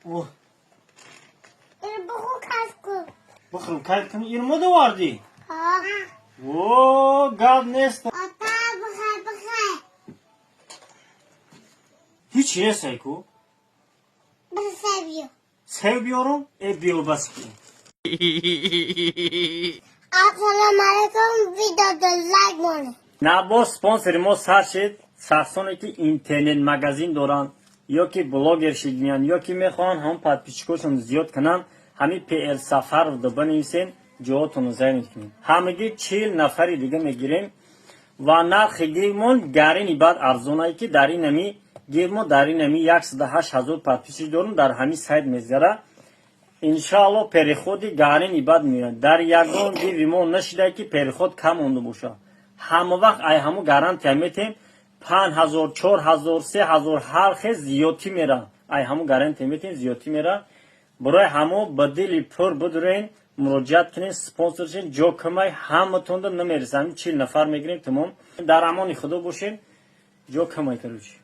اوه بخور کش کن بخرم کار کنی این مده واردی ها اوه گاب نیست بخیر هیچ نیست ایکو بسیار سیو بیارم ای بیو بس کی السلام علیکم ویدیو دو لایک مونه نه با سپانسر ما سر شد شخصانی که اینترنت مگزین دارن یا که بلاگر شدین یا که میخوان هم پادپیچکوشون زیاد کنن همین پی ال سفر رو بنویسین جواتون رو زنید کنین همگی 40 نفری دیگه میگیریم و نرخ گیرمون گرینی بعد ارزونایی که در این نمی گیرمون در این نمی 108,000 پادپیچی دارم در همین سایت میذاره انشالله پریخودی گرینی بعد میاد در یگان دیویمون نشده که پریخود کم مونده باشه همه وقت ای همو گارانتی میتیم 5,000 4,000 3,000 هر خیلی زیادی میره ای همو گارانتی میتیم زیادی میره برای همو بدلی پر بدرین مراجعت کنین سپانسر شین جو کمای همتون نمیرسه همین 40 نفر میگیریم تمام در امان خدا باشین جو کمای کروچی